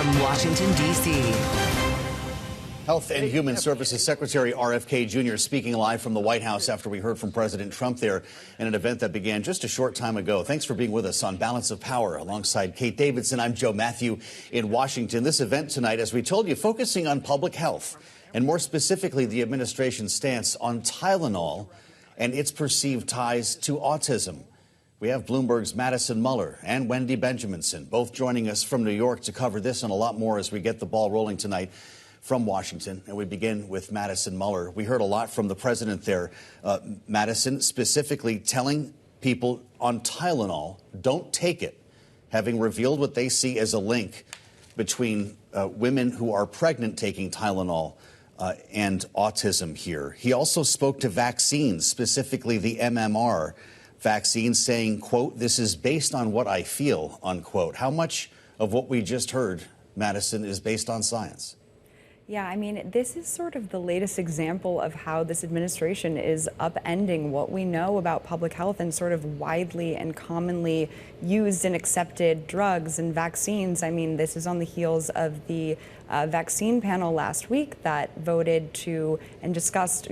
from Washington, D.C. Health and Human Services Secretary RFK Jr. speaking live from the White House after we heard from President Trump there in an event that began just a short time ago. Thanks for being with us on Balance of Power. Alongside Kate Davidson, I'm Joe Matthew in Washington. This event tonight, as we told you, focusing on public health and more specifically the administration's stance on Tylenol and its perceived ties to autism. We have Bloomberg's Madison Muller and Wendy Benjaminson both joining us from New York to cover this and a lot more as we get the ball rolling tonight from Washington. And we begin with Madison Muller. We heard a lot from the president there. Madison specifically telling people on Tylenol, don't take it, having revealed what they see as a link between women who are pregnant taking Tylenol and autism here. He also spoke to vaccines, specifically the MMR vaccine, saying, quote, this is based on what I feel, unquote. How much of what we just heard, Madison, is based on science? Yeah, I mean, this is sort of the latest example of how this administration is upending what we know about public health and sort of widely and commonly used and accepted drugs and vaccines. I mean, this is on the heels of the vaccine panel last week that voted to and discussed,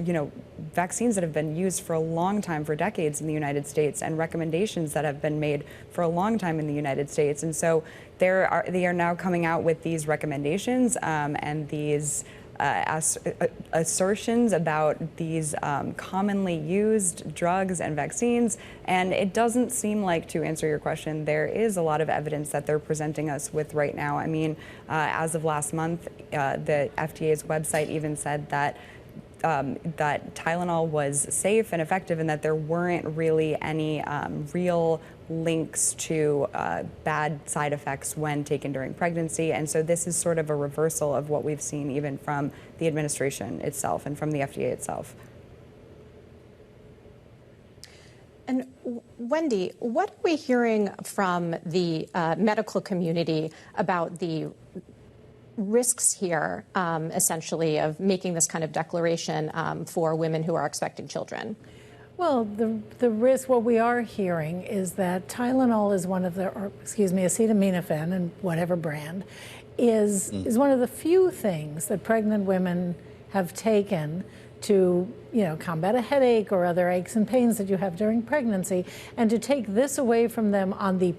vaccines that have been used for a long time, for decades in the United States, and recommendations that have been made for a long time in the United States. And so they are now coming out with these recommendations and these assertions about these commonly used drugs and vaccines. And it doesn't seem like, to answer your question, there is a lot of evidence that they're presenting us with right now. I mean, as of last month, the FDA's website even said that that Tylenol was safe and effective and that there weren't really any real links to bad side effects when taken during pregnancy. And so this is sort of a reversal of what we've seen even from the administration itself and from the FDA itself. And Wendy, what are we hearing from the medical community about the risks here, essentially, of making this kind of declaration for women who are expecting children? Well, the risk, what we are hearing is that Tylenol is one of the, acetaminophen, and whatever brand, is one of the few things that pregnant women have taken to, combat a headache or other aches and pains that you have during pregnancy, and to take this away from them on the,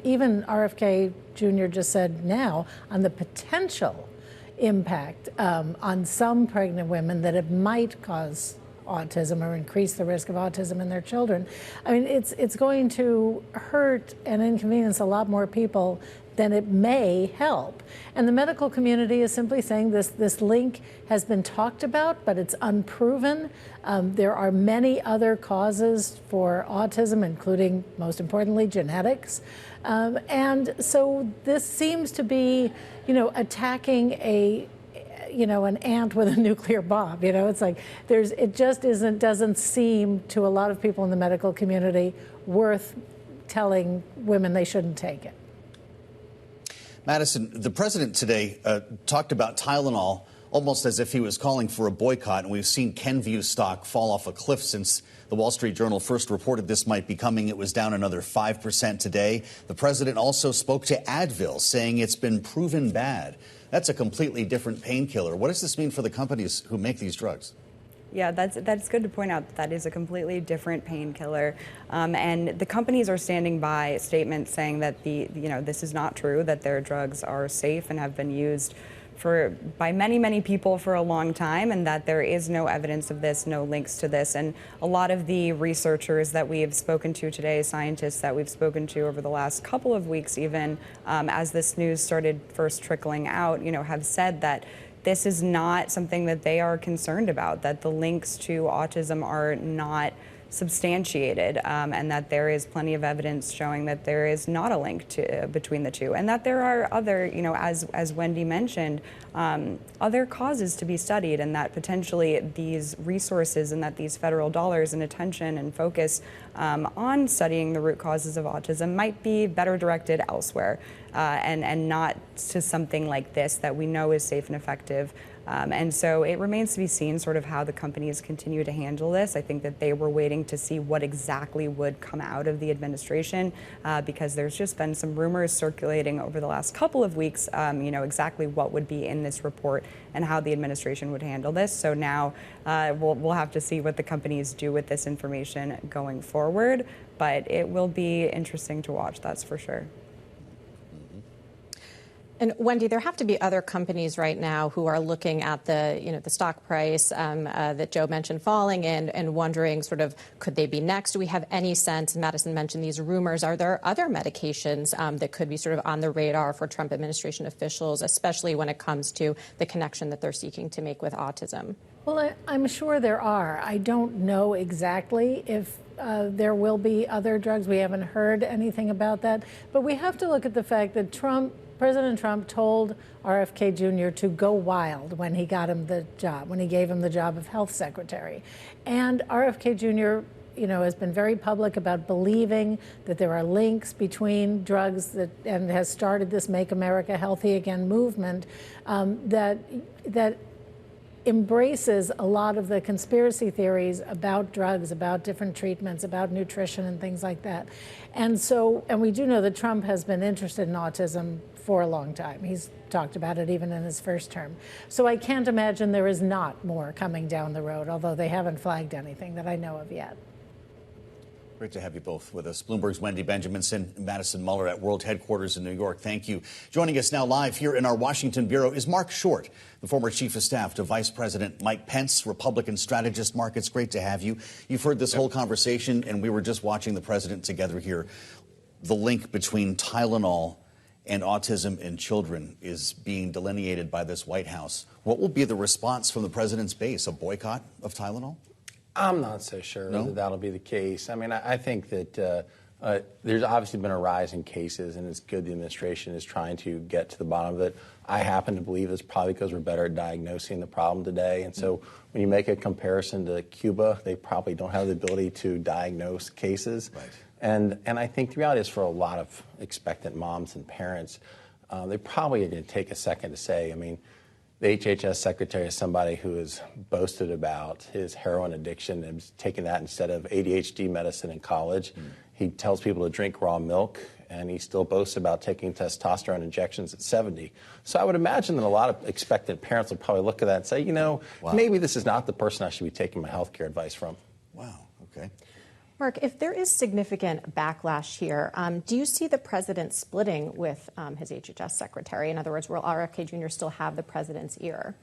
even RFK Jr. just said now, on the potential impact on some pregnant women that it might cause autism or increase the risk of autism in their children. I mean, it's going to hurt and inconvenience a lot more people than it may help. And the medical community is simply saying this link has been talked about, but it's unproven. There are many other causes for autism, including, most importantly, genetics. And so this seems to be, attacking an ant with a nuclear bomb. It's like it just doesn't seem to a lot of people in the medical community worth telling women they shouldn't take it. Madison, the president today talked about Tylenol almost as if he was calling for a boycott, and we've seen Kenvue stock fall off a cliff since the Wall Street Journal first reported this might be coming. It was down another 5% today. The president also spoke to Advil, saying it's been proven bad. That's a completely different painkiller. What does this mean for the companies who make these drugs? Yeah, that's good to point out. That is a completely different painkiller, and the companies are standing by statements saying that this is not true, that their drugs are safe and have been used by many people for a long time, and that there is no evidence of this, no links to this. And a lot of the researchers that we have spoken to today, scientists that we've spoken to over the last couple of weeks even, as this news started first trickling out, have said that this is not something that they are concerned about, that the links to autism are not substantiated, and that there is plenty of evidence showing that there is not a link between the two, and that there are other, as Wendy mentioned, other causes to be studied, and that potentially these resources and that these federal dollars and attention and focus on studying the root causes of autism might be better directed elsewhere, and not to something like this that we know is safe and effective And so it remains to be seen sort of how the companies continue to handle this. I think that they were waiting to see what exactly would come out of the administration because there's just been some rumors circulating over the last couple of weeks, exactly what would be in this report and how the administration would handle this. So now we'll have to see what the companies do with this information going forward. But it will be interesting to watch, that's for sure. And Wendy, there have to be other companies right now who are looking at the stock price that Joe mentioned falling and wondering sort of could they be next? Do we have any sense? Madison mentioned these rumors. Are there other medications that could be sort of on the radar for Trump administration officials, especially when it comes to the connection that they're seeking to make with autism? Well, I'm sure there are. I don't know exactly if there will be other drugs. We haven't heard anything about that. But we have to look at the fact that President Trump told RFK Jr. to go wild when he got him the job, when he gave him the job of health secretary. And RFK Jr. Has been very public about believing that there are links between drugs and has started this Make America Healthy Again movement that embraces a lot of the conspiracy theories about drugs, about different treatments, about nutrition and things like that. And we do know that Trump has been interested in autism for a long time. He's talked about it even in his first term. So I can't imagine there is not more coming down the road, although they haven't flagged anything that I know of yet. Great to have you both with us. Bloomberg's Wendy Benjaminson, Madison Muller at World Headquarters in New York. Thank you. Joining us now live here in our Washington bureau is Marc Short, the former chief of staff to Vice President Mike Pence, Republican strategist. Marc, it's great to have you. You've heard this whole conversation, and we were just watching the president together here. The link between Tylenol and autism in children is being delineated by this White House. What will be the response from the president's base? A boycott of Tylenol? I'm not so sure that that'll be the case. I mean, I think that there's obviously been a rise in cases, and it's good the administration is trying to get to the bottom of it. I happen to believe it's probably because we're better at diagnosing the problem today. And so when you make a comparison to Cuba, they probably don't have the ability to diagnose cases. Right. And I think the reality is for a lot of expectant moms and parents, they probably are going to take a second to say, I mean, the HHS secretary is somebody who has boasted about his heroin addiction and taking that instead of ADHD medicine in college. He tells people to drink raw milk, and he still boasts about taking testosterone injections at 70. So I would imagine that a lot of expectant parents would probably look at that and say, maybe this is not the person I should be taking my health care advice from. Wow, okay. Marc, if there is significant backlash here, do you see the president splitting with his HHS secretary? In other words, will RFK Jr. still have the president's ear?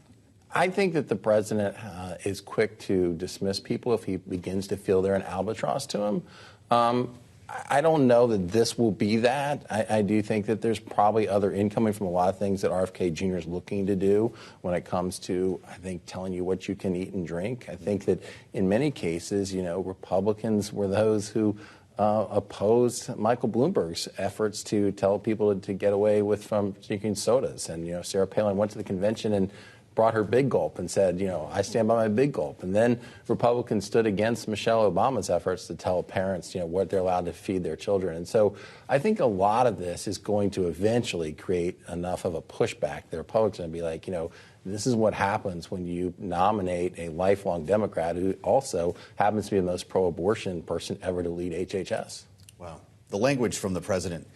I think that the president is quick to dismiss people if he begins to feel they're an albatross to him. I don't know that this will be that. I do think that there's probably other incoming from a lot of things that RFK Jr. is looking to do when it comes to, I think, telling you what you can eat and drink. I think that in many cases, Republicans were those who opposed Michael Bloomberg's efforts to tell people to get away from drinking sodas. And, Sarah Palin went to the convention and brought her big gulp and said, I stand by my big gulp. And then Republicans stood against Michelle Obama's efforts to tell parents, what they're allowed to feed their children. And so I think a lot of this is going to eventually create enough of a pushback. The Republicans are going to be like, this is what happens when you nominate a lifelong Democrat who also happens to be the most pro-abortion person ever to lead HHS. Wow. The language from the president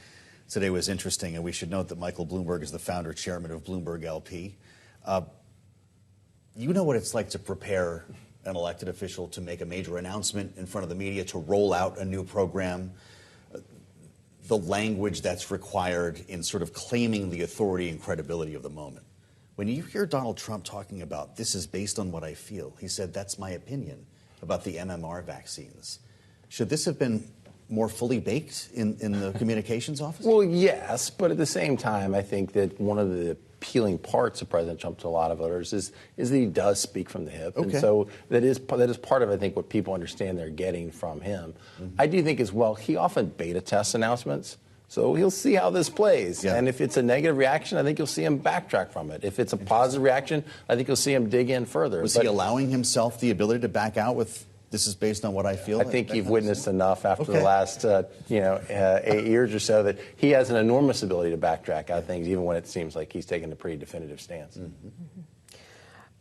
today was interesting, and we should note that Michael Bloomberg is the founder chairman of Bloomberg LP. You know what it's like to prepare an elected official to make a major announcement in front of the media, to roll out a new program, the language that's required in sort of claiming the authority and credibility of the moment. When you hear Donald Trump talking about this is based on what I feel, he said, that's my opinion about the MMR vaccines. Should this have been more fully baked in the communications office? Well, yes, but at the same time, I think that one of the appealing parts of President Trump to a lot of voters is that he does speak from the hip. Okay. And so that is part of, I think, what people understand they're getting from him. Mm-hmm. I do think as well, he often beta tests announcements. So he'll see how this plays. Yeah. And if it's a negative reaction, I think you'll see him backtrack from it. If it's a positive reaction, I think you'll see him dig in further. Was he allowing himself the ability to back out with this is based on what I feel? I think you've witnessed enough after the last 8 years or so that he has an enormous ability to backtrack out of things, even when it seems like he's taking a pretty definitive stance. Mm-hmm.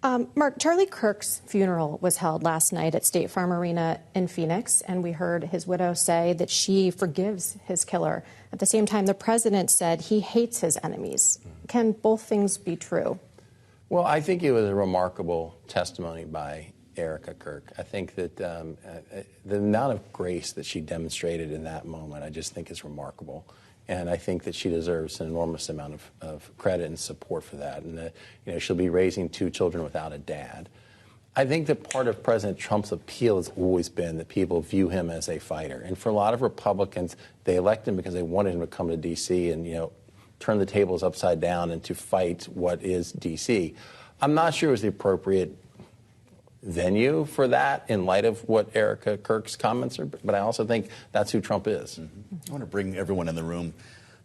Marc, Charlie Kirk's funeral was held last night at State Farm Arena in Phoenix, and we heard his widow say that she forgives his killer. At the same time, the president said he hates his enemies. Can both things be true? Well, I think it was a remarkable testimony by Erica Kirk. I think that the amount of grace that she demonstrated in that moment, I just think is remarkable. And I think that she deserves an enormous amount of credit and support for that. And she'll be raising 2 children without a dad. I think that part of President Trump's appeal has always been that people view him as a fighter. And for a lot of Republicans, they elect him because they wanted him to come to D.C. and, turn the tables upside down and to fight what is D.C. I'm not sure it was the appropriate venue for that in light of what Erica Kirk's comments are, but I also think that's who Trump is. I want to bring everyone in the room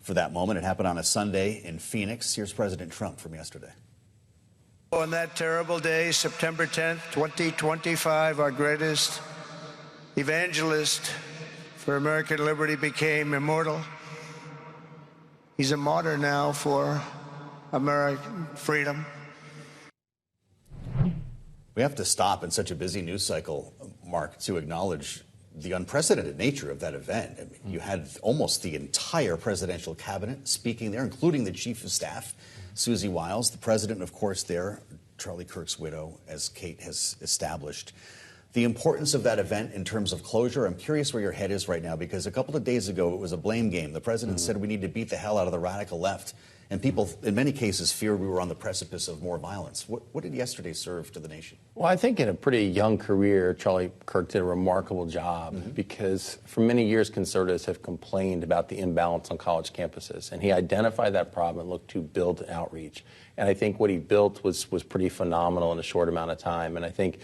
for that moment. It happened on a Sunday in Phoenix. Here's President Trump from yesterday. On that terrible day, September 10th, 2025, our greatest evangelist for American liberty became immortal. He's a martyr now for American freedom. We have to stop in such a busy news cycle, Marc, to acknowledge the unprecedented nature of that event. I mean, you had almost the entire presidential cabinet speaking there, including the chief of staff, Susie Wiles, the president, of course, there, Charlie Kirk's widow, as Kate has established. The importance of that event in terms of closure, I'm curious where your head is right now, because a couple of days ago it was a blame game. The president said we need to beat the hell out of the radical left, and people, in many cases, feared we were on the precipice of more violence. What did yesterday serve to the nation? Well, I think in a pretty young career, Charlie Kirk did a remarkable job because for many years conservatives have complained about the imbalance on college campuses, and he identified that problem and looked to build outreach. And I think what he built was pretty phenomenal in a short amount of time. And I think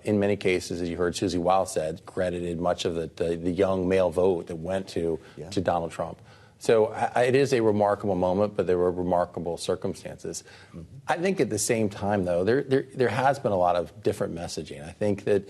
in many cases, as you heard Susie Wiles said, credited much of the young male vote that went to Donald Trump. So it is a remarkable moment, but there were remarkable circumstances. I think at the same time, though, there has been a lot of different messaging. I think that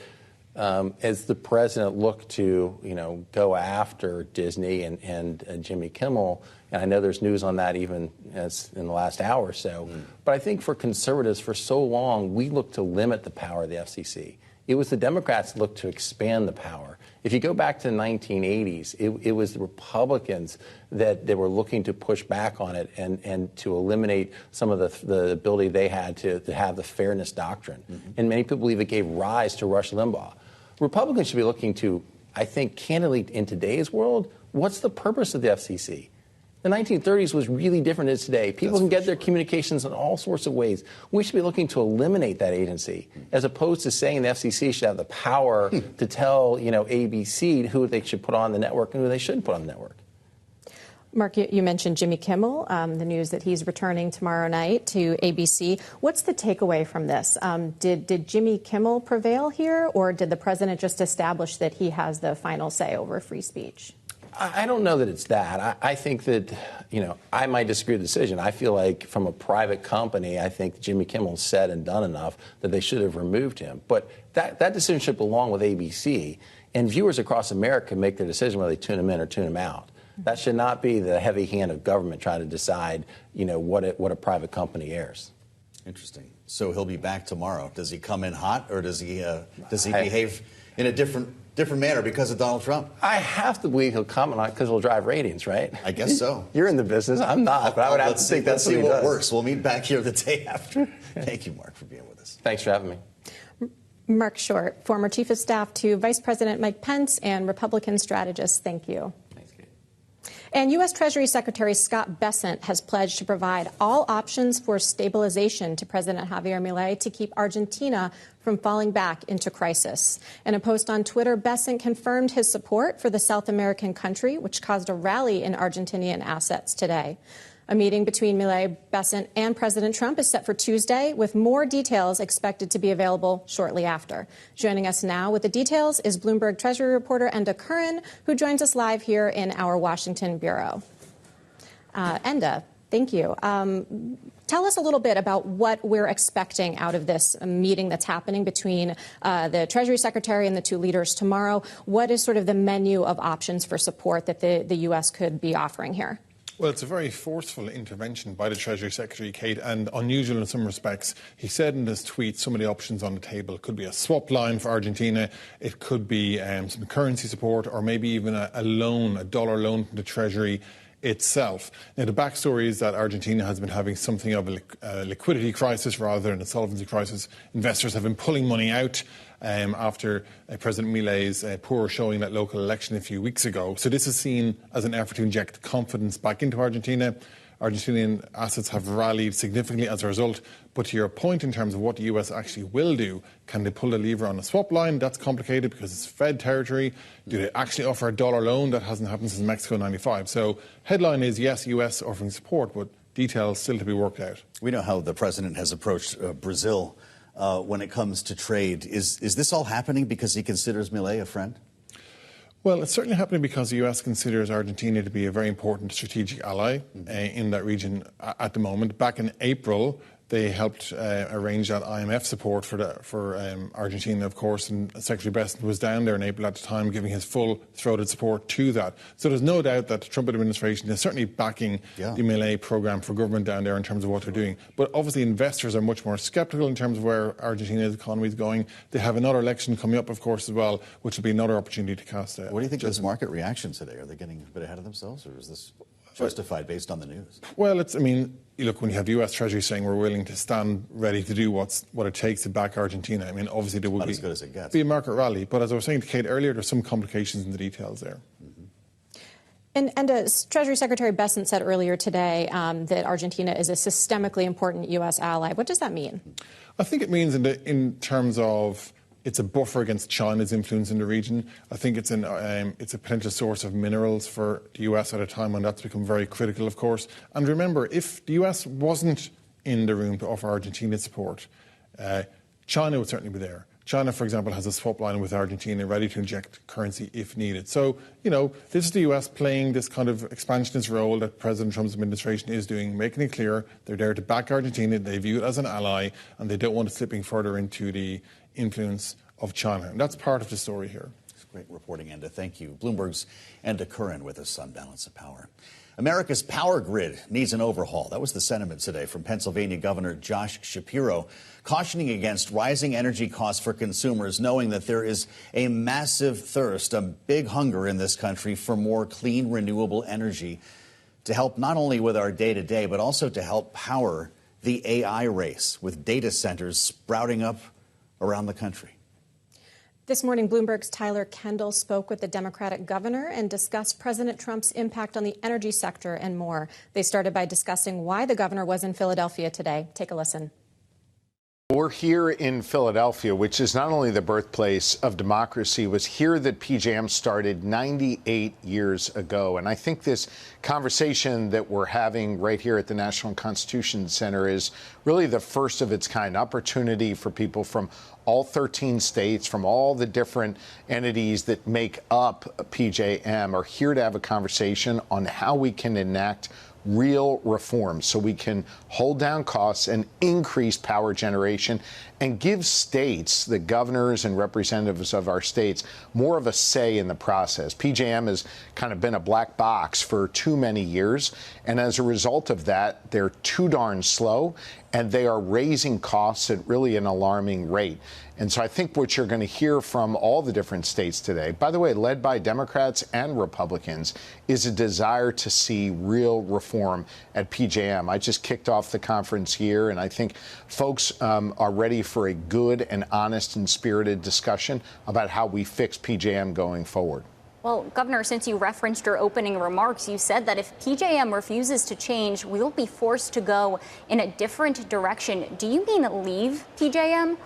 as the president looked to, go after Disney and Jimmy Kimmel, and I know there's news on that even as in the last hour or so, but I think for conservatives, for so long, we looked to limit the power of the FCC. It was the Democrats that looked to expand the power. If you go back to the 1980s, it was the Republicans that were looking to push back on it and to eliminate some of the ability they had to have the fairness doctrine. And many people believe it gave rise to Rush Limbaugh. Republicans should be looking to, I think, candidly, in today's world, what's the purpose of the FCC? The 1930s was really different than today. People can get their communications in all sorts of ways. We should be looking to eliminate that agency, as opposed to saying the FCC should have the power to tell, ABC who they should put on the network and who they shouldn't put on the network. Marc, you mentioned Jimmy Kimmel, the news that he's returning tomorrow night to ABC. What's the takeaway from this? Did Jimmy Kimmel prevail here, or did the president just establish that he has the final say over free speech? I don't know that it's that. I think that, I might disagree with the decision. I feel like from a private company, I think Jimmy Kimmel said and done enough that they should have removed him. But that decision should belong with ABC, and viewers across America make their decision whether they tune him in or tune him out. That should not be the heavy hand of government trying to decide, what a private company airs. Interesting. So he'll be back tomorrow. Does he come in hot, or does he behave in a different manner because of Donald Trump? I have to believe he'll come because he'll drive ratings, right? I guess so. You're in the business. I'm not, but I would have to think that's what he does. Let's see what works. We'll meet back here the day after. Thank you, Marc, for being with us. Thanks for having me. Marc Short, former chief of staff to Vice President Mike Pence and Republican strategist. Thank you. And U.S. Treasury Secretary Scott Bessent has pledged to provide all options for stabilization to President Javier Milei to keep Argentina from falling back into crisis. In a post on Twitter, Bessent confirmed his support for the South American country, which caused a rally in Argentinian assets today. A meeting between Milei, Bessent, and President Trump is set for Tuesday, with more details expected to be available shortly after. Joining us now with the details is Bloomberg Treasury reporter Enda Curran, who joins us live here in our Washington bureau. Enda, thank you. Tell us a little bit about what we're expecting out of this meeting that's happening between the Treasury Secretary and the two leaders tomorrow. What is sort of the menu of options for support that the U.S. could be offering here? Well, it's a very forceful intervention by the Treasury Secretary, Kate, and unusual in some respects. He said in his tweet some of the options on the table. It could be a swap line for Argentina. It could be some currency support, or maybe even a loan, a dollar loan from the Treasury itself. Now, the backstory is that Argentina has been having something of a liquidity crisis rather than a solvency crisis. Investors have been pulling money out after President Milei's poor showing at local election a few weeks ago. So this is seen as an effort to inject confidence back into Argentina. Argentinian assets have rallied significantly as a result. But to your point in terms of what the US actually will do, can they pull the lever on a swap line? That's complicated because it's Fed territory. Do they actually offer a dollar loan? That hasn't happened since Mexico in '95. So headline is, yes, US offering support, but details still to be worked out. We know how the president has approached Brazil when it comes to trade. Is this all happening because he considers Milei a friend? Well, it's certainly happening because the US considers Argentina to be a very important strategic ally in that region at the moment. Back in April, they helped arrange that IMF support for Argentina, of course, and Secretary Besson was down there in April at the time, giving his full-throated support to that. So there's no doubt that the Trump administration is certainly backing the Milei program for government down there in terms of what they're doing. But obviously investors are much more sceptical in terms of where Argentina's economy is going. They have another election coming up, of course, as well, which will be another opportunity to cast out. What do you think of this market reaction today? Are they getting a bit ahead of themselves, or is this justified based on the news? Well, look, when you have the US Treasury saying we're willing to stand ready to do what it takes to back Argentina, obviously there will as good as it gets. Be a market rally. But as I was saying to Kate earlier, there's some complications in the details there. And Treasury Secretary Besson said earlier today that Argentina is a systemically important U.S. ally. What does that mean? I think it means in terms of it's a buffer against China's influence in the region. I think it's a potential source of minerals for the US at a time when that's become very critical, of course. And remember, if the US wasn't in the room to offer Argentina support, China would certainly be there. China, for example, has a swap line with Argentina ready to inject currency if needed. So, this is the US playing this kind of expansionist role that President Trump's administration is doing, making it clear they're there to back Argentina, they view it as an ally, and they don't want it slipping further into the influence of China. And that's part of the story here. It's great reporting, Enda. Thank you. Bloomberg's Enda Curran with us on Balance of Power. America's power grid needs an overhaul. That was the sentiment today from Pennsylvania Governor Josh Shapiro, cautioning against rising energy costs for consumers, knowing that there is a massive thirst, a big hunger in this country for more clean, renewable energy to help not only with our day-to-day, but also to help power the AI race with data centers sprouting up around the country. This morning, Bloomberg's Tyler Kendall spoke with the Democratic governor and discussed President Trump's impact on the energy sector and more. They started by discussing why the governor was in Philadelphia today. Take a listen. We're here in Philadelphia, which is not only the birthplace of democracy, it was here that PJM started 98 years ago. And I think this conversation that we're having right here at the National Constitution Center is really the first of its kind, opportunity for people from all 13 states, from all the different entities that make up PJM are here to have a conversation on how we can enact real reforms so we can hold down costs and increase power generation and give states, the governors and representatives of our states, more of a say in the process. PJM has kind of been a black box for too many years, and as a result of that, they're too darn slow, and they are raising costs at really an alarming rate. And so I think what you're going to hear from all the different states today, by the way, led by Democrats and Republicans, is a desire to see real reform at PJM. I just kicked off the conference here, and I think folks are ready for a good and honest and spirited discussion about how we fix PJM going forward. Well, Governor, since you referenced your opening remarks, you said that if PJM refuses to change, we'll be forced to go in a different direction. Do you mean leave PJM?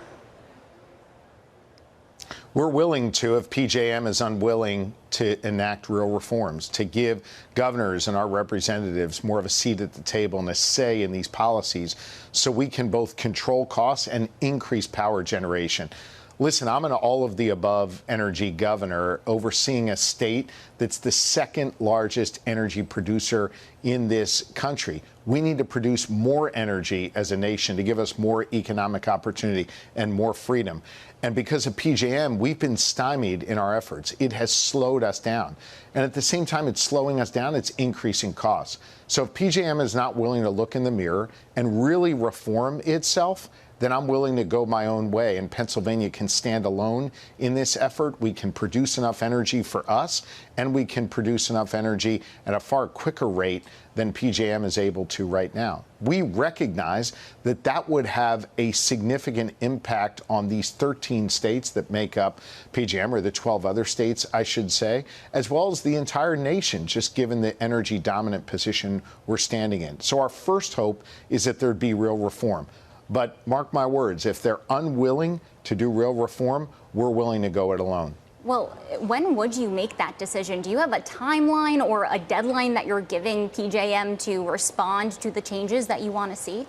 We're willing to, if PJM is unwilling to enact real reforms, to give governors and our representatives more of a seat at the table and a say in these policies so we can both control costs and increase power generation. Listen, I'm an all-of-the-above energy governor overseeing a state that's the second largest energy producer in this country. We need to produce more energy as a nation to give us more economic opportunity and more freedom. And because of PJM, we've been stymied in our efforts. It has slowed us down. And at the same time it's slowing us down, it's increasing costs. So if PJM is not willing to look in the mirror and really reform itself, then I'm willing to go my own way. And Pennsylvania can stand alone in this effort. We can produce enough energy for us, and we can produce enough energy at a far quicker rate than PJM is able to right now. We recognize that that would have a significant impact on these 13 states that make up PJM, or the 12 other states, I should say, as well as the entire nation, just given the energy dominant position we're standing in. So our first hope is that there'd be real reform. But mark my words, if they're unwilling to do real reform, we're willing to go it alone. Well, when would you make that decision? Do you have a timeline or a deadline that you're giving PJM to respond to the changes that you want to see?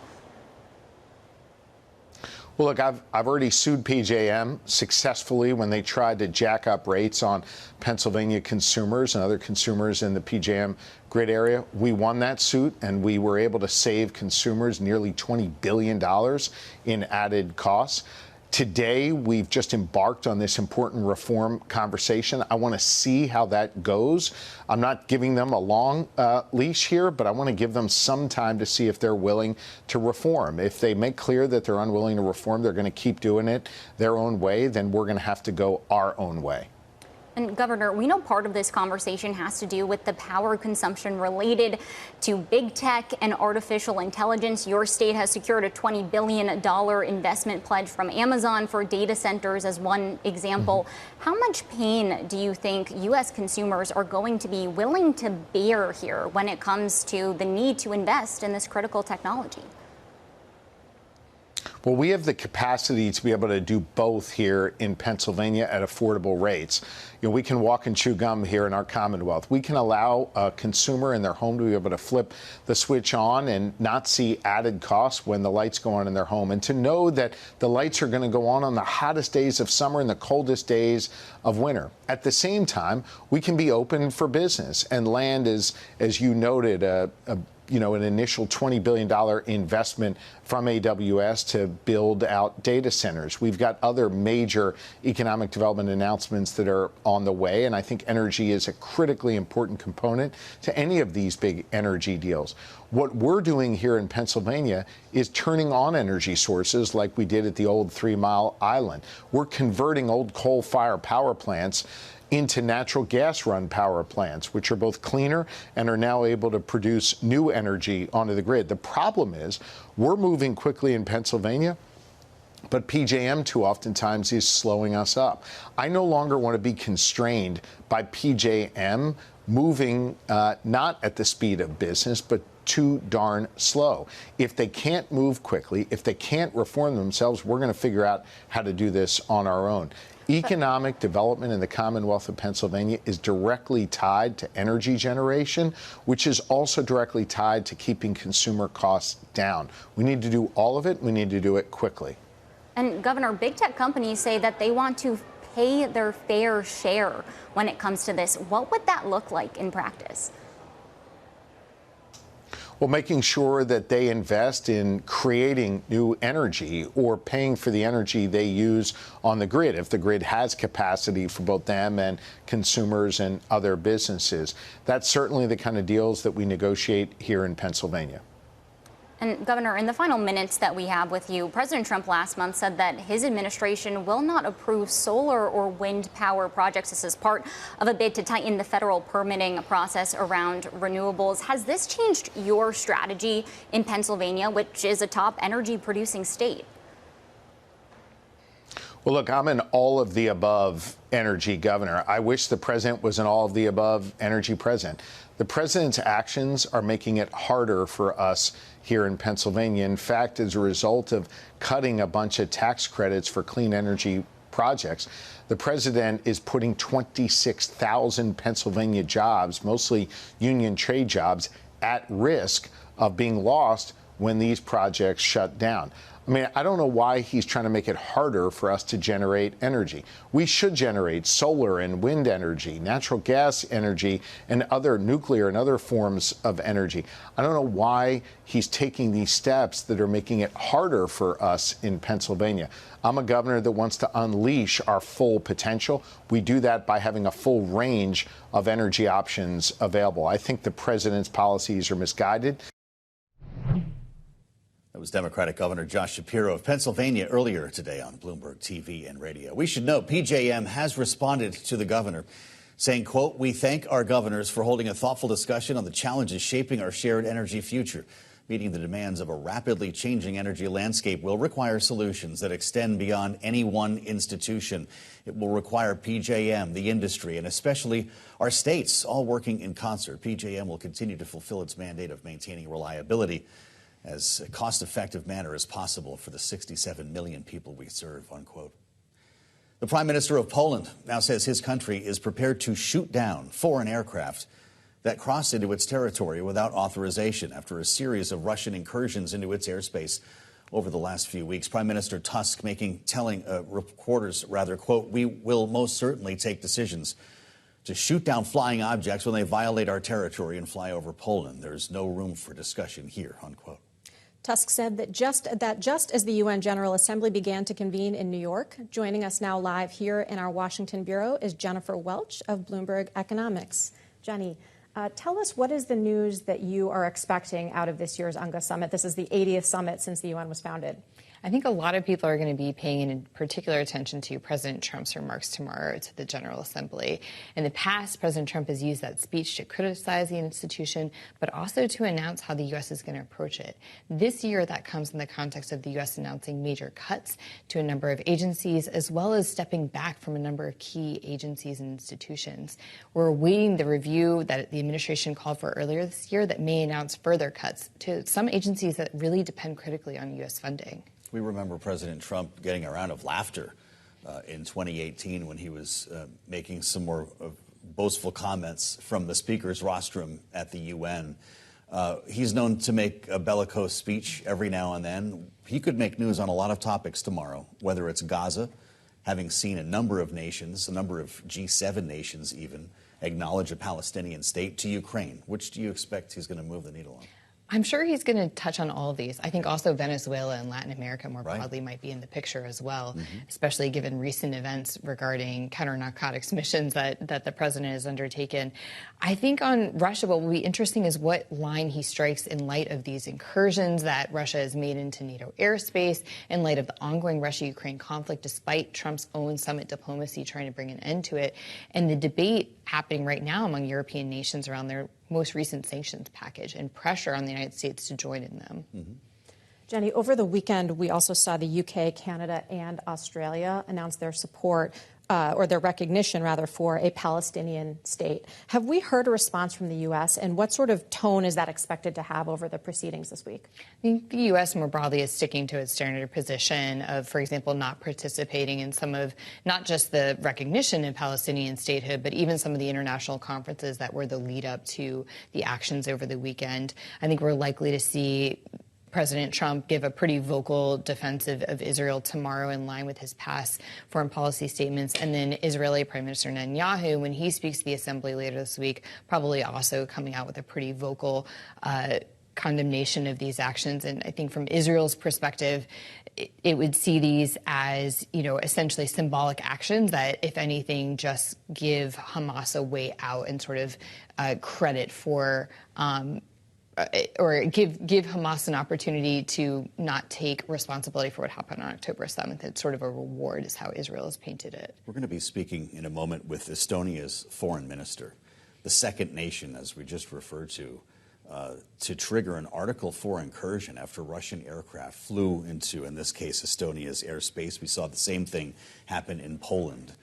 Well, look, I've already sued PJM successfully when they tried to jack up rates on Pennsylvania consumers and other consumers in the PJM grid area. We won that suit, and we were able to save consumers nearly $20 billion in added costs. Today, we've just embarked on this important reform conversation. I want to see how that goes. I'm not giving them a long leash here, but I want to give them some time to see if they're willing to reform. If they make clear that they're unwilling to reform, they're going to keep doing it their own way, then we're going to have to go our own way. And Governor, we know part of this conversation has to do with the power consumption related to big tech and artificial intelligence. Your state has secured a $20 billion investment pledge from Amazon for data centers as one example. How much pain do you think U.S. consumers are going to be willing to bear here when it comes to the need to invest in this critical technology? Well, we have the capacity to be able to do both here in Pennsylvania at affordable rates. You know, we can walk and chew gum here in our Commonwealth. We can allow a consumer in their home to be able to flip the switch on and not see added costs when the lights go on in their home, and to know that the lights are going to go on the hottest days of summer and the coldest days of winter. At the same time, we can be open for business, and land is, as you noted, an initial $20 billion investment from AWS to build out data centers. We've got other major economic development announcements that are on the way, and I think energy is a critically important component to any of these big energy deals. What we're doing here in Pennsylvania is turning on energy sources like we did at the old 3 Mile Island. We're converting old coal-fired power plants into natural gas-run power plants, which are both cleaner and are now able to produce new energy onto the grid. The problem is we're moving quickly in Pennsylvania, but PJM too oftentimes is slowing us up. I no longer want to be constrained by PJM moving not at the speed of business, but too darn slow. If they can't move quickly, if they can't reform themselves, we're going to figure out how to do this on our own. Economic development in the Commonwealth of Pennsylvania is directly tied to energy generation, which is also directly tied to keeping consumer costs down. We need to do all of it. We need to do it quickly. And Governor, big tech companies say that they want to pay their fair share when it comes to this. What would that look like in practice? Well, making sure that they invest in creating new energy or paying for the energy they use on the grid, if the grid has capacity for both them and consumers and other businesses. That's certainly the kind of deals that we negotiate here in Pennsylvania. And Governor, in the final minutes that we have with you, President Trump last month said that his administration will not approve solar or wind power projects. This is part of a bid to tighten the federal permitting process around renewables. Has this changed your strategy in Pennsylvania, which is a top energy producing state? Well, look, I'm an all-of-the-above energy governor. I wish the president was an all-of-the-above energy president. The president's actions are making it harder for us here in Pennsylvania. In fact, as a result of cutting a bunch of tax credits for clean energy projects, the president is putting 26,000 Pennsylvania jobs, mostly union trade jobs, at risk of being lost when these projects shut down. I mean, I don't know why he's trying to make it harder for us to generate energy. We should generate solar and wind energy, natural gas energy, and other nuclear and other forms of energy. I don't know why he's taking these steps that are making it harder for us in Pennsylvania. I'm a governor that wants to unleash our full potential. We do that by having a full range of energy options available. I think the president's policies are misguided. That was Democratic Governor Josh Shapiro of Pennsylvania earlier today on Bloomberg TV and radio. We should note PJM has responded to the governor, saying, quote, "We thank our governors for holding a thoughtful discussion on the challenges shaping our shared energy future. Meeting the demands of a rapidly changing energy landscape will require solutions that extend beyond any one institution. It will require PJM, the industry, and especially our states all working in concert. PJM will continue to fulfill its mandate of maintaining reliability as a cost-effective manner as possible for the 67 million people we serve," unquote. The Prime Minister of Poland now says his country is prepared to shoot down foreign aircraft that crossed into its territory without authorization after a series of Russian incursions into its airspace over the last few weeks. Prime Minister Tusk telling reporters, quote, "We will most certainly take decisions to shoot down flying objects when they violate our territory and fly over Poland. There's no room for discussion here," unquote. Tusk said that just as the UN General Assembly began to convene in New York, joining us now live here in our Washington bureau is Jennifer Welch of Bloomberg Economics. Jenny, tell us, what is the news that you are expecting out of this year's UNGA summit? This is the 80th summit since the UN was founded. I think a lot of people are going to be paying particular attention to President Trump's remarks tomorrow to the General Assembly. In the past, President Trump has used that speech to criticize the institution, but also to announce how the U.S. is going to approach it. This year, that comes in the context of the U.S. announcing major cuts to a number of agencies, as well as stepping back from a number of key agencies and institutions. We're awaiting the review that the administration called for earlier this year that may announce further cuts to some agencies that really depend critically on U.S. funding. We remember President Trump getting a round of laughter in 2018 when he was making some more boastful comments from the speaker's rostrum at the UN. He's known to make a bellicose speech every now and then. He could make news on a lot of topics tomorrow, whether it's Gaza, having seen a number of nations, a number of G7 nations even, acknowledge a Palestinian state, to Ukraine. Which do you expect he's going to move the needle on? I'm sure he's going to touch on all of these. I think also Venezuela and Latin America more broadly might be in the picture as well, especially given recent events regarding counter-narcotics missions that the president has undertaken. I think on Russia, what will be interesting is what line he strikes in light of these incursions that Russia has made into NATO airspace, in light of the ongoing Russia-Ukraine conflict, despite Trump's own summit diplomacy trying to bring an end to it, and the debate happening right now among European nations around their most recent sanctions package and pressure on the United States to join in them. Jenny, over the weekend, we also saw the UK, Canada, and Australia announce their support, or their recognition, rather, for a Palestinian state. Have we heard a response from the U.S., and what sort of tone is that expected to have over the proceedings this week? I think the U.S. more broadly is sticking to its standard position of, for example, not participating in some of not just the recognition of Palestinian statehood, but even some of the international conferences that were the lead up to the actions over the weekend. I think we're likely to see President Trump give a pretty vocal defense of Israel tomorrow in line with his past foreign policy statements. And then Israeli Prime Minister Netanyahu, when he speaks to the assembly later this week, probably also coming out with a pretty vocal condemnation of these actions. And I think from Israel's perspective, it would see these as, essentially symbolic actions that, if anything, just give Hamas a way out and sort of credit for or give Hamas an opportunity to not take responsibility for what happened on October 7th. It's sort of a reward is how Israel has painted it. We're going to be speaking in a moment with Estonia's foreign minister, the second nation, as we just referred to trigger an Article 4 incursion after Russian aircraft flew into, in this case, Estonia's airspace. We saw the same thing happen in Poland.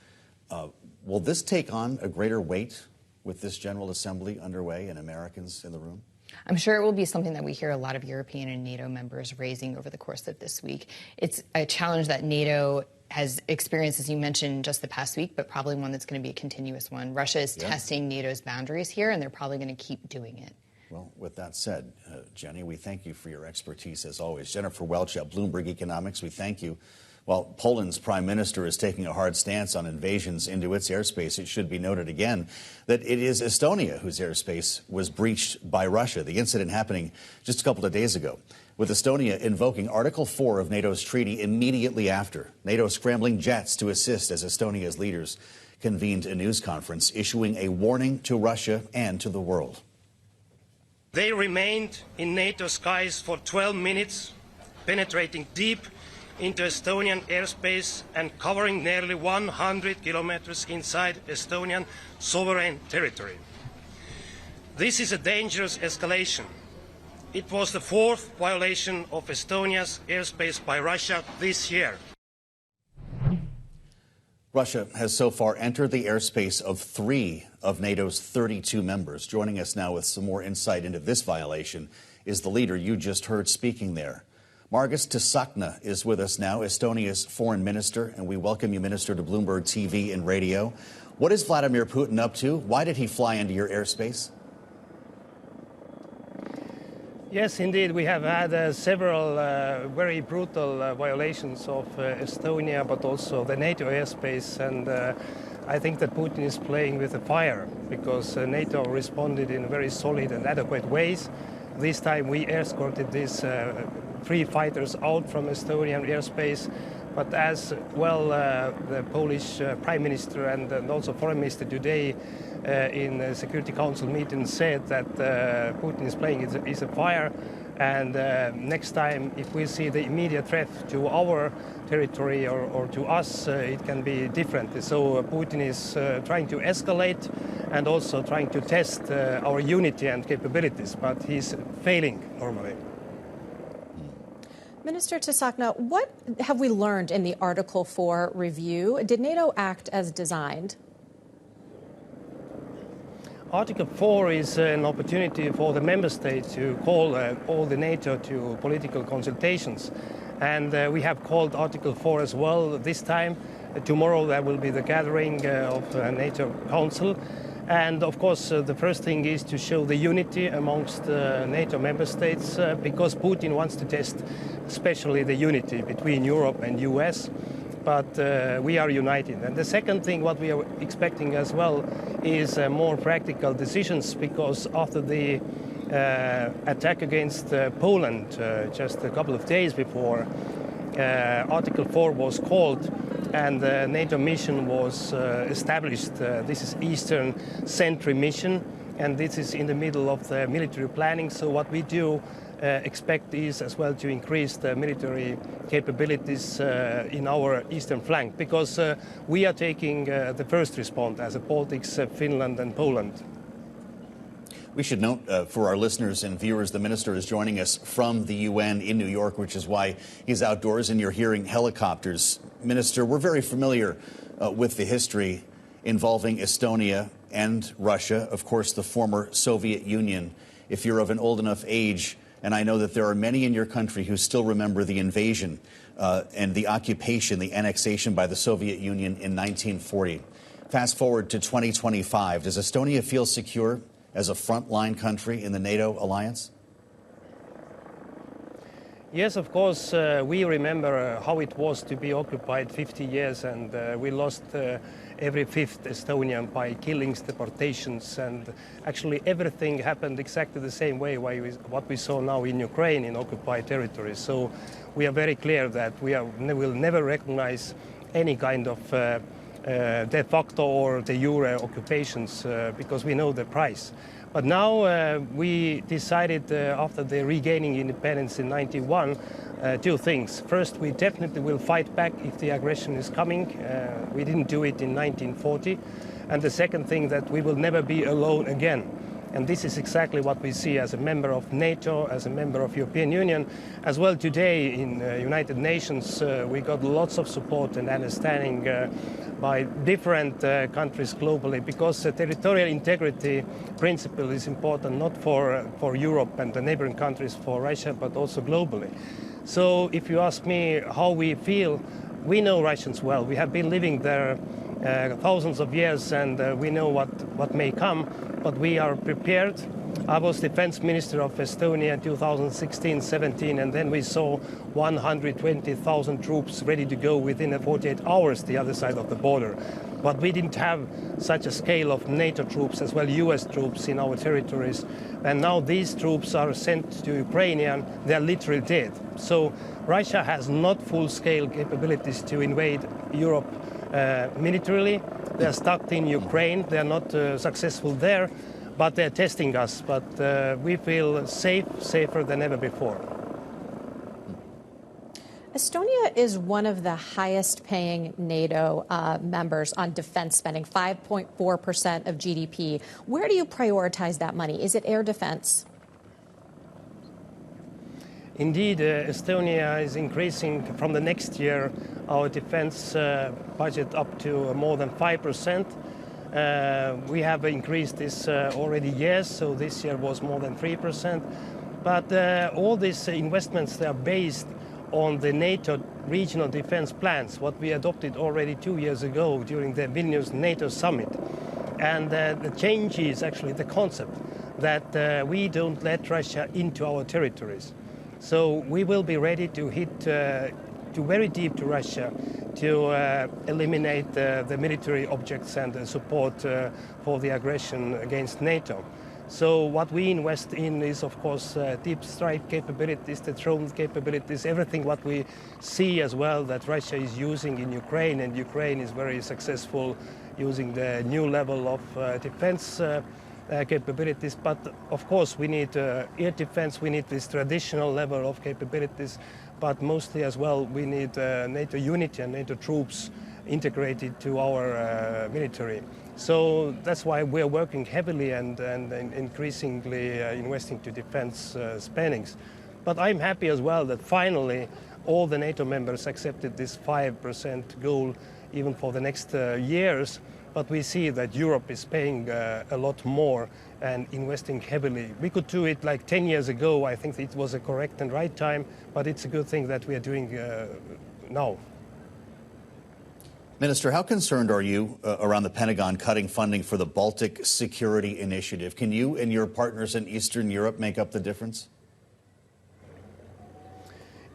Will this take on a greater weight with this General Assembly underway and Americans in the room? I'm sure it will be something that we hear a lot of European and NATO members raising over the course of this week. It's a challenge that NATO has experienced, as you mentioned, just the past week, but probably one that's going to be a continuous one. Russia is testing NATO's boundaries here, and they're probably going to keep doing it. Well, with that said, Jenny, we thank you for your expertise as always. Jennifer Welch at Bloomberg Economics, we thank you. While Poland's prime minister is taking a hard stance on invasions into its airspace, it should be noted again that it is Estonia whose airspace was breached by Russia. The incident happening just a couple of days ago, with Estonia invoking Article 4 of NATO's treaty immediately after. NATO scrambling jets to assist as Estonia's leaders convened a news conference issuing a warning to Russia and to the world. They remained in NATO skies for 12 minutes, penetrating deep into Estonian airspace and covering nearly 100 kilometers inside Estonian sovereign territory. This is a dangerous escalation. It was the fourth violation of Estonia's airspace by Russia this year. Russia has so far entered the airspace of 3 of NATO's 32 members. Joining us now with some more insight into this violation is the leader you just heard speaking there. Margus Tsahkna is with us now, Estonia's foreign minister, and we welcome you, Minister, to Bloomberg TV and radio. What is Vladimir Putin up to? Why did he fly into your airspace? Yes, indeed, we have had several very brutal violations of Estonia, but also the NATO airspace, and I think that Putin is playing with the fire because NATO responded in very solid and adequate ways. This time we escorted these 3 fighters out from Estonian airspace, but as well the Polish Prime Minister and also Foreign Minister today in the Security Council meeting said that Putin is playing is a fire, and next time if we see the immediate threat to our territory or to us, it can be different. So Putin is trying to escalate and also trying to test our unity and capabilities, but he's failing normally. Minister Tsahkna, what have we learned in the Article 4 review? Did NATO act as designed? Article 4 is an opportunity for the member states to call all the NATO to political consultations. And we have called Article 4 as well this time. Tomorrow there will be the gathering of NATO Council. And of course, the first thing is to show the unity amongst NATO member states because Putin wants to test especially the unity between Europe and US. But we are united. And the second thing, what we are expecting as well, is more practical decisions because after the attack against Poland just a couple of days before, Article 4 was called and the NATO mission was established. This is Eastern Sentry mission, and this is in the middle of the military planning. So what we do expect is as well to increase the military capabilities in our eastern flank, because we are taking the first response as the Baltics, Finland and Poland. We should note for our listeners and viewers, the minister is joining us from the UN in New York, which is why he's outdoors and you're hearing helicopters. Minister, we're very familiar with the history involving Estonia and Russia, of course, the former Soviet Union. If you're of an old enough age, and I know that there are many in your country who still remember the invasion and the occupation, the annexation by the Soviet Union in 1940. Fast forward to 2025. Does Estonia feel secure as a frontline country in the NATO alliance? Yes, of course, we remember how it was to be occupied 50 years, and we lost every 5th Estonian by killings, deportations, and actually everything happened exactly the same way what we saw now in Ukraine in occupied territories. So we are very clear that we will never recognize any kind of de facto or de jure occupations because we know the price. But now we decided after the regaining independence in 91, 2 things. First, we definitely will fight back if the aggression is coming. We didn't do it in 1940. And the second thing, that we will never be alone again. And this is exactly what we see as a member of NATO, as a member of European Union. As well today in United Nations, we got lots of support and understanding by different countries globally, because the territorial integrity principle is important not for Europe and the neighboring countries, for Russia, but also globally. So if you ask me how we feel, we know Russians well. We have been living there thousands of years, and we know what may come, but we are prepared. I was defense minister of Estonia in 2016-17, and then we saw 120,000 troops ready to go within 48 hours the other side of the border. But we didn't have such a scale of NATO troops as well, US troops in our territories. And now these troops are sent to Ukraine and they're literally dead. So Russia has not full-scale capabilities to invade Europe militarily. They're stuck in Ukraine. They're not successful there, but they're testing us. But we feel safer than ever before. Estonia is one of the highest paying NATO members on defense spending, 5.4% of GDP. Where do you prioritize that money? Is it air defense? Indeed, Estonia is increasing from the next year our defense budget up to more than 5%. We have increased this already years, so this year was more than 3%. But all these investments, they are based on the NATO regional defense plans, what we adopted already 2 years ago during the Vilnius NATO summit. And the change is actually the concept that we don't let Russia into our territories. So we will be ready to hit to very deep to Russia to eliminate the military objects and the support for the aggression against NATO. So what we invest in is, of course, deep strike capabilities, the drone capabilities, everything what we see as well that Russia is using in Ukraine, and Ukraine is very successful using the new level of defense capabilities. But of course we need air defense, we need this traditional level of capabilities, but mostly as well we need NATO unity and NATO troops integrated to our military. So that's why we're working heavily and increasingly investing to defense spendings. But I'm happy as well that finally all the NATO members accepted this 5% goal even for the next years. But we see that Europe is paying a lot more and investing heavily. We could do it like 10 years ago. I think it was a correct and right time, but it's a good thing that we are doing now. Minister, how concerned are you around the Pentagon cutting funding for the Baltic Security Initiative? Can you and your partners in Eastern Europe make up the difference?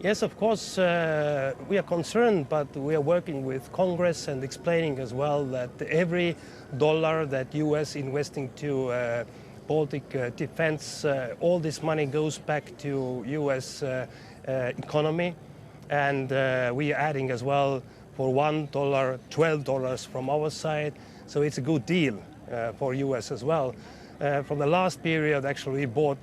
Yes, of course, we are concerned, but we are working with Congress and explaining as well that every dollar that U.S. investing to Baltic defense, all this money goes back to U.S. economy. And we are adding as well for $1, $12 from our side. So it's a good deal for U.S. as well. From the last period, actually, we bought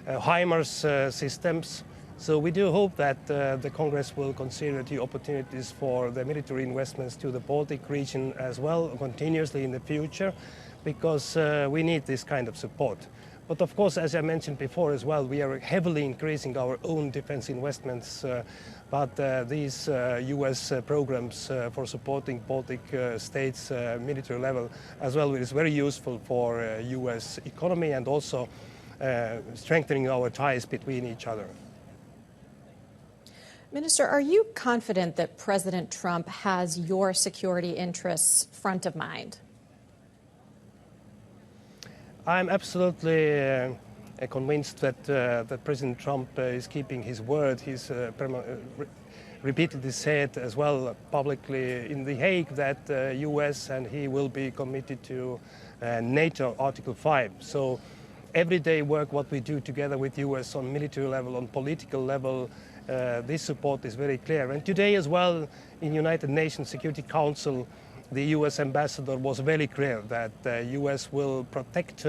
HIMARS systems. So we do hope that the Congress will consider the opportunities for the military investments to the Baltic region as well continuously in the future, because we need this kind of support. But of course, as I mentioned before as well, we are heavily increasing our own defense investments. But these U.S. programs for supporting Baltic states military level as well is very useful for U.S. economy and also strengthening our ties between each other. Minister, are you confident that President Trump has your security interests front of mind? I'm absolutely convinced that that President Trump is keeping his word. He's repeatedly said as well publicly in The Hague that U.S. and he will be committed to NATO Article 5. So everyday work, what we do together with U.S. on military level, on political level, this support is very clear. And today as well in United Nations Security Council, the U.S. ambassador was very clear that the U.S. will protect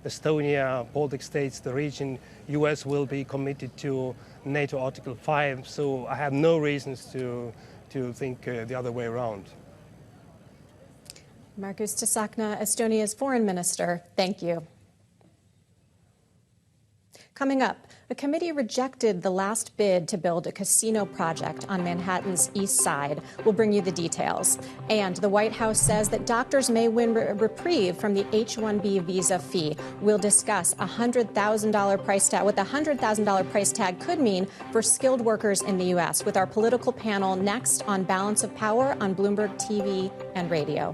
Estonia, Baltic states, the region. U.S. will be committed to NATO Article 5. So I have no reasons to think the other way around. Margus Tsahkna, Estonia's foreign minister, thank you. Coming up, a committee rejected the last bid to build a casino project on Manhattan's East Side. We'll bring you the details. And the White House says that doctors may win a reprieve from the H-1B visa fee. We'll discuss $100,000 price tag, what the $100,000 price tag could mean for skilled workers in the U.S. with our political panel next on Balance of Power on Bloomberg TV and radio.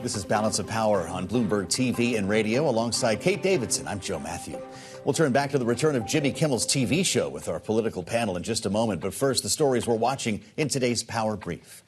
This is Balance of Power on Bloomberg TV and radio. Alongside Kate Davidson, I'm Joe Matthew. We'll turn back to the return of Jimmy Kimmel's TV show with our political panel in just a moment. But first, the stories we're watching in today's Power Brief.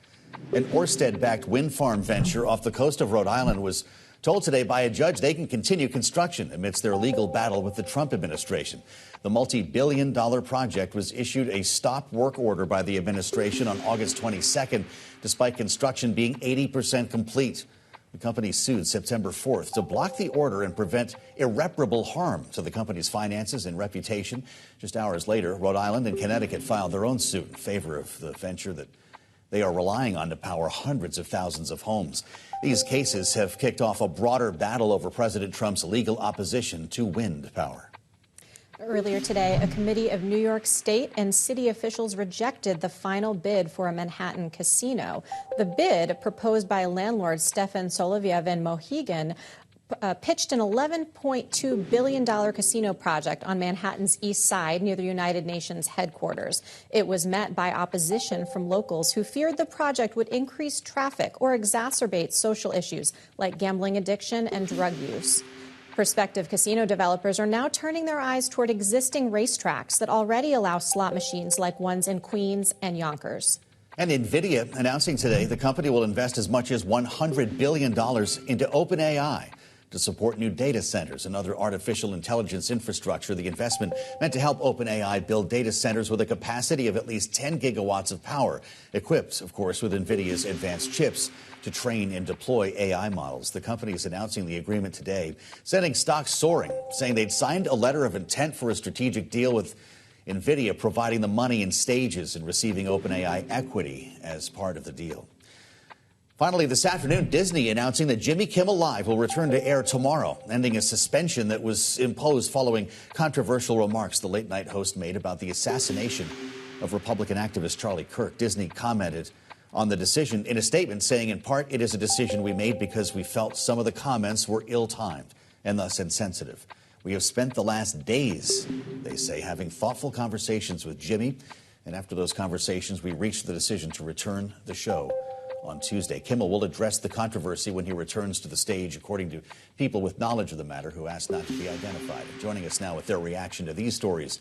An Ørsted-backed wind farm venture off the coast of Rhode Island was told today by a judge they can continue construction amidst their legal battle with the Trump administration. The multi-billion-dollar project was issued a stop work order by the administration on August 22nd, despite construction being 80% complete. The company sued September 4th to block the order and prevent irreparable harm to the company's finances and reputation. Just hours later, Rhode Island and Connecticut filed their own suit in favor of the venture that they are relying on to power hundreds of thousands of homes. These cases have kicked off a broader battle over President Trump's legal opposition to wind power. Earlier today, a committee of New York State and city officials rejected the final bid for a Manhattan casino. The bid, proposed by landlords Stefan Soloviev and Mohegan, pitched an $11.2 billion casino project on Manhattan's East Side near the United Nations headquarters. It was met by opposition from locals who feared the project would increase traffic or exacerbate social issues like gambling addiction and drug use. Prospective casino developers are now turning their eyes toward existing racetracks that already allow slot machines like ones in Queens and Yonkers. And NVIDIA announcing today the company will invest as much as $100 billion into OpenAI to support new data centers and other artificial intelligence infrastructure. The investment meant to help OpenAI build data centers with a capacity of at least 10 gigawatts of power, equipped, of course, with NVIDIA's advanced chips to train and deploy AI models. The company is announcing the agreement today, sending stocks soaring, saying they'd signed a letter of intent for a strategic deal with NVIDIA, providing the money in stages and receiving OpenAI equity as part of the deal. Finally, this afternoon, Disney announcing that Jimmy Kimmel Live will return to air tomorrow, ending a suspension that was imposed following controversial remarks the late-night host made about the assassination of Republican activist Charlie Kirk. Disney commented on the decision in a statement saying, in part, it is a decision we made because we felt some of the comments were ill-timed and thus insensitive. We have spent the last days, they say, having thoughtful conversations with Jimmy. And after those conversations, we reached the decision to return the show on Tuesday. Kimmel will address the controversy when he returns to the stage, according to people with knowledge of the matter who asked not to be identified. Joining us now with their reaction to these stories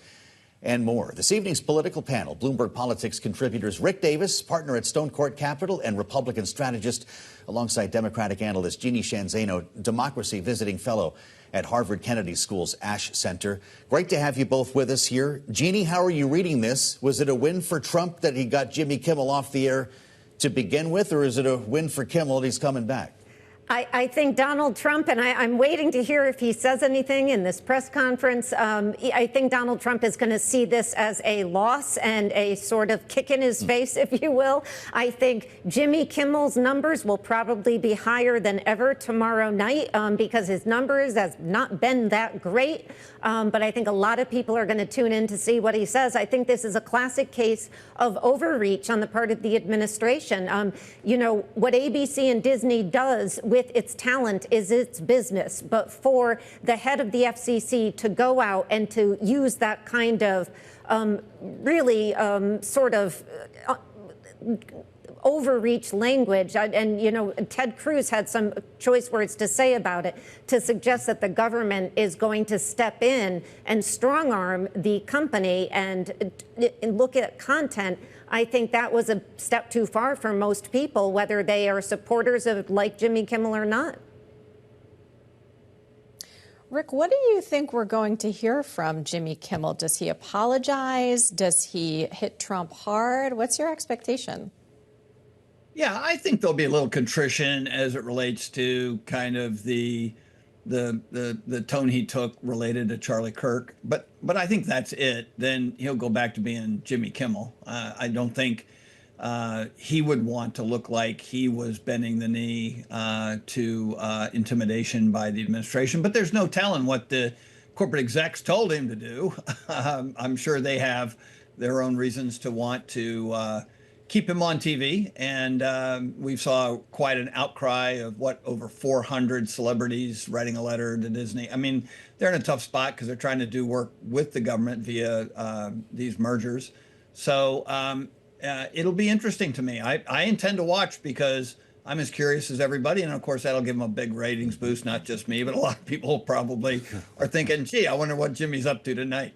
and more. This evening's political panel, Bloomberg Politics contributors Rick Davis, partner at Stone Court Capital and Republican strategist, alongside Democratic analyst Jeannie Shanzano, democracy visiting fellow at Harvard Kennedy School's Ash Center. Great to have you both with us here. Jeannie, how are you reading this? Was it a win for Trump that he got Jimmy Kimmel off the air to begin with, or is it a win for Kimmel that he's coming back? I think Donald Trump, and I'm waiting to hear if he says anything in this press conference. I think Donald Trump is going to see this as a loss and a sort of kick in his face, if you will. I think Jimmy Kimmel's numbers will probably be higher than ever tomorrow night because his numbers have not been that great. But I think a lot of people are going to tune in to see what he says. I think this is a classic case of overreach on the part of the administration. You know, what ABC and Disney does with its talent is its business. But for the head of the FCC to go out and to use that kind of really sort of overreach language, and you know, Ted Cruz had some choice words to say about it, to suggest that the government is going to step in and strong arm the company and look at content. I think that was a step too far for most people, whether they are supporters of like Jimmy Kimmel or not. Rick, what do you think we're going to hear from Jimmy Kimmel? Does he apologize? Does he hit Trump hard? What's your expectation? Yeah, I think there'll be a little contrition as it relates to kind of the the tone he took related to Charlie Kirk, but I think that's it. Then he'll go back to being Jimmy Kimmel. I don't think he would want to look like he was bending the knee to intimidation by the administration. But there's no telling what the corporate execs told him to do. I'm sure they have their own reasons to want to keep him on TV. And we saw quite an outcry of over 400 celebrities writing a letter to Disney. I mean, they're in a tough spot because they're trying to do work with the government via these mergers. So it'll be interesting to me. I intend to watch because I'm as curious as everybody. And of course, that'll give him a big ratings boost, not just me, but a lot of people probably are thinking, gee, I wonder what Jimmy's up to tonight.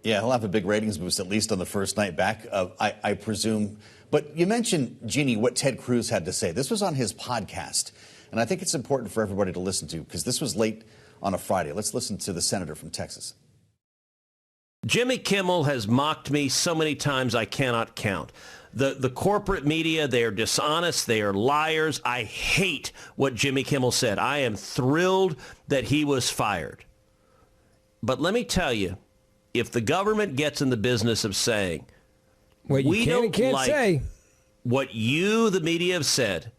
Yeah, he'll have a big ratings boost, at least on the first night back, I presume. But you mentioned, Jeannie, what Ted Cruz had to say. This was on his podcast. And I think it's important for everybody to listen to because this was late on a Friday. Let's listen to the senator from Texas. Jimmy Kimmel has mocked me so many times I cannot count. The corporate media, they are dishonest. They are liars. I hate what Jimmy Kimmel said. I am thrilled that he was fired. But let me tell you, if the government gets in the business of saying, we don't like what you, the media, have said,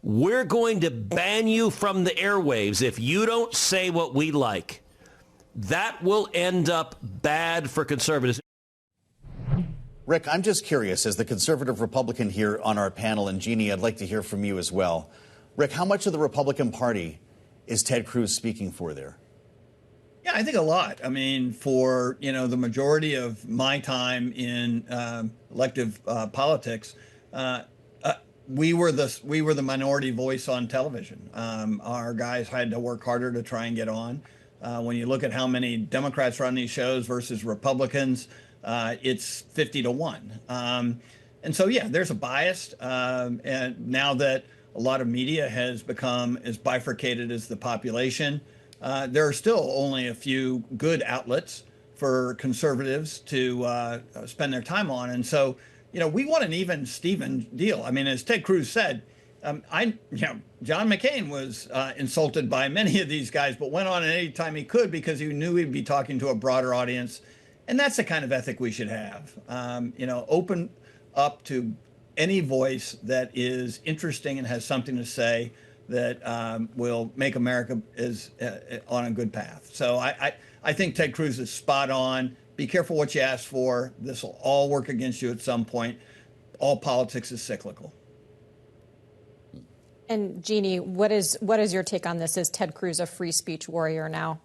we're going to ban you from the airwaves if you don't say what we like, that will end up bad for conservatives. Rick, I'm just curious, as the conservative Republican here on our panel, and Jeannie, I'd like to hear from you as well. Rick, how much of the Republican Party is Ted Cruz speaking for there? Yeah, I think a lot. I mean, for the majority of my time in elective politics, we were the minority voice on television. Our guys had to work harder to try and get on. When you look at how many Democrats run these shows versus Republicans, it's 50-1. And so, yeah, there's a bias. And now that a lot of media has become as bifurcated as the population, there are still only a few good outlets for conservatives to spend their time on. And so, we want an even Steven deal. I mean, as Ted Cruz said, John McCain was insulted by many of these guys, but went on at any time he could because he knew he'd be talking to a broader audience. And that's the kind of ethic we should have. Open up to any voice that is interesting and has something to say that will make America on a good path. So I think Ted Cruz is spot on. Be careful what you ask for. This will all work against you at some point. All politics is cyclical. And Jeannie, what is your take on this? Is Ted Cruz a free speech warrior now?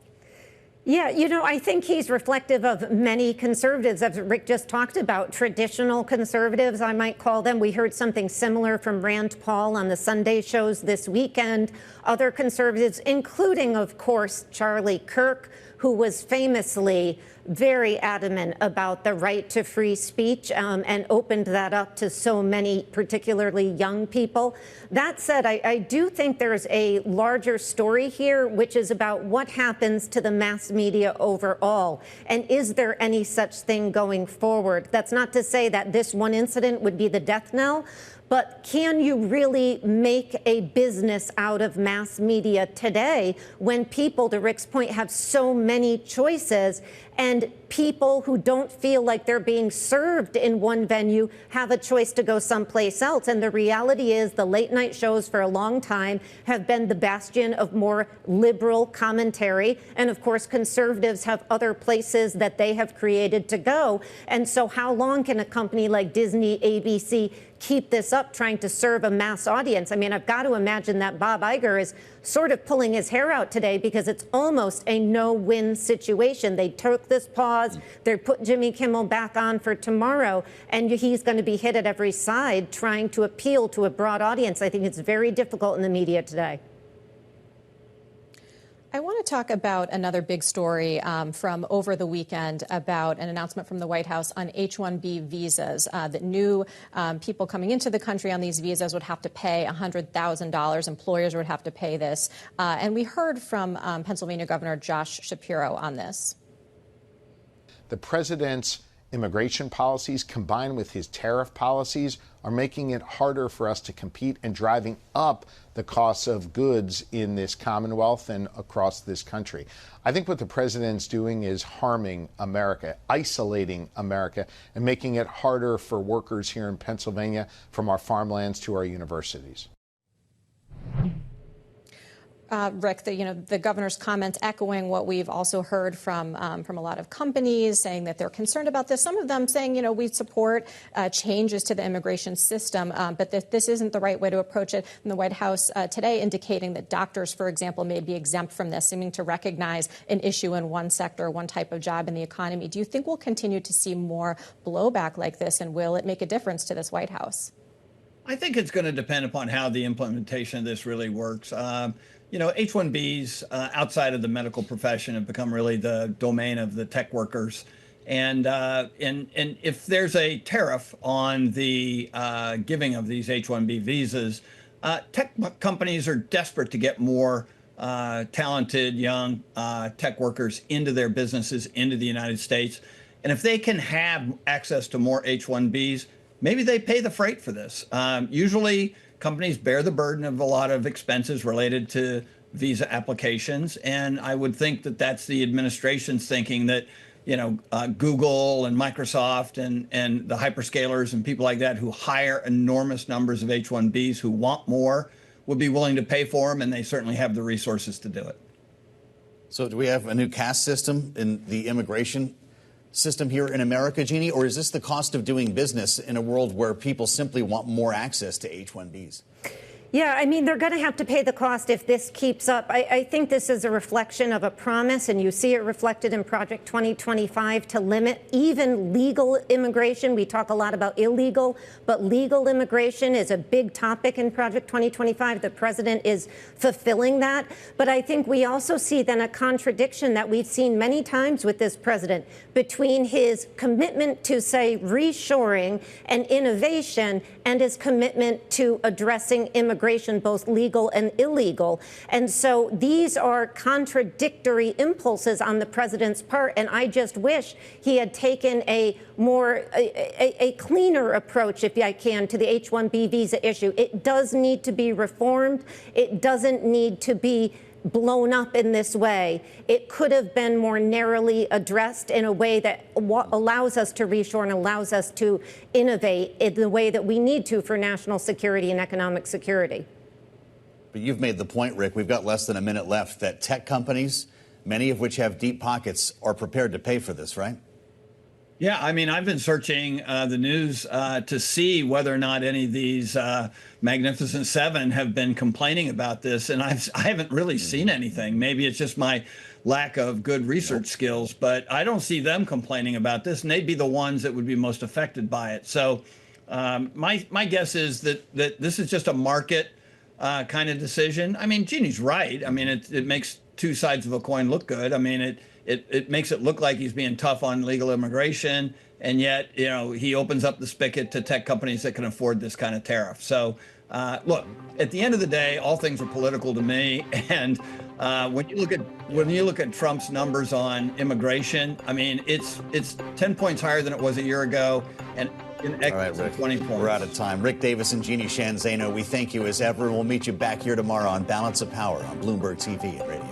Yeah, I think he's reflective of many conservatives, as Rick just talked about, traditional conservatives, I might call them. We heard something similar from Rand Paul on the Sunday shows this weekend. Other conservatives, including, of course, Charlie Kirk, who was famously very adamant about the right to free speech and opened that up to so many, particularly young people. That said, I do think there's a larger story here, which is about what happens to the mass media overall. And is there any such thing going forward? That's not to say that this one incident would be the death knell, but can you really make a business out of mass media today when people, to Rick's point, have so many choices and people who don't feel like they're being served in one venue have a choice to go someplace else? And the reality is the late night shows for a long time have been the bastion of more liberal commentary. And of course, conservatives have other places that they have created to go. And so how long can a company like Disney, ABC, keep this up trying to serve a mass audience? I mean, I've got to imagine that Bob Iger is sort of pulling his hair out today because it's almost a no-win situation. They took this pause. They put Jimmy Kimmel back on for tomorrow, and he's going to be hit at every side trying to appeal to a broad audience. I think it's very difficult in the media today. I want to talk about another big story from over the weekend about an announcement from the White House on H-1B visas, that new people coming into the country on these visas would have to pay $100,000. Employers would have to pay this. And we heard from Pennsylvania Governor Josh Shapiro on this. The president's immigration policies combined with his tariff policies are making it harder for us to compete and driving up the costs of goods in this Commonwealth and across this country. I think what the president's doing is harming America, isolating America, and making it harder for workers here in Pennsylvania, from our farmlands to our universities. Rick, the governor's comments echoing what we've also heard from a lot of companies saying that they're concerned about this. Some of them saying, we support changes to the immigration system, but that this isn't the right way to approach it. And the White House today indicating that doctors, for example, may be exempt from this, seeming to recognize an issue in one sector, one type of job in the economy. Do you think we'll continue to see more blowback like this, and will it make a difference to this White House? I think it's going to depend upon how the implementation of this really works. H-1Bs outside of the medical profession have become really the domain of the tech workers. And if there's a tariff on the giving of these H-1B visas, tech companies are desperate to get more talented young tech workers into their businesses, into the United States. And if they can have access to more H-1Bs, maybe they pay the freight for this. Usually, companies bear the burden of a lot of expenses related to visa applications. And I would think that that's the administration's thinking that, Google and Microsoft and the hyperscalers and people like that who hire enormous numbers of H-1Bs who want more would be willing to pay for them, and they certainly have the resources to do it. So do we have a new caste system in the immigration system here in America, Jeannie, or is this the cost of doing business in a world where people simply want more access to H-1Bs? Yeah, I mean, they're going to have to pay the cost if this keeps up. I think this is a reflection of a promise, and you see it reflected in Project 2025 to limit even legal immigration. We talk a lot about illegal, but legal immigration is a big topic in Project 2025. The president is fulfilling that. But I think we also see then a contradiction that we've seen many times with this president between his commitment to, say, reshoring and innovation and his commitment to addressing immigration, both legal and illegal. And so these are contradictory impulses on the president's part. And I just wish he had taken a cleaner approach, if I can, to the H-1B visa issue. It does need to be reformed. It doesn't need to be blown up in this way. It could have been more narrowly addressed in a way that allows us to reshore and allows us to innovate in the way that we need to for national security and economic security. But you've made the point, Rick, we've got less than a minute left, that tech companies, many of which have deep pockets, are prepared to pay for this, right? Yeah, I mean, I've been searching the news to see whether or not any of these Magnificent Seven have been complaining about this, and I haven't really seen anything. Maybe it's just my lack of good research skills, but I don't see them complaining about this, and they'd be the ones that would be most affected by it. So my guess is that this is just a market kind of decision. I mean, Jeannie's right. I mean, it makes two sides of a coin look good. I mean, it makes it look like he's being tough on legal immigration, and yet, he opens up the spigot to tech companies that can afford this kind of tariff. So, look, at the end of the day, all things are political to me. And when you look at Trump's numbers on immigration, I mean, it's 10 points higher than it was a year ago, and in excess of 20 points. We're out of time. Rick Davis and Jeannie Shanzano, we thank you as ever. We'll meet you back here tomorrow on Balance of Power on Bloomberg TV and Radio.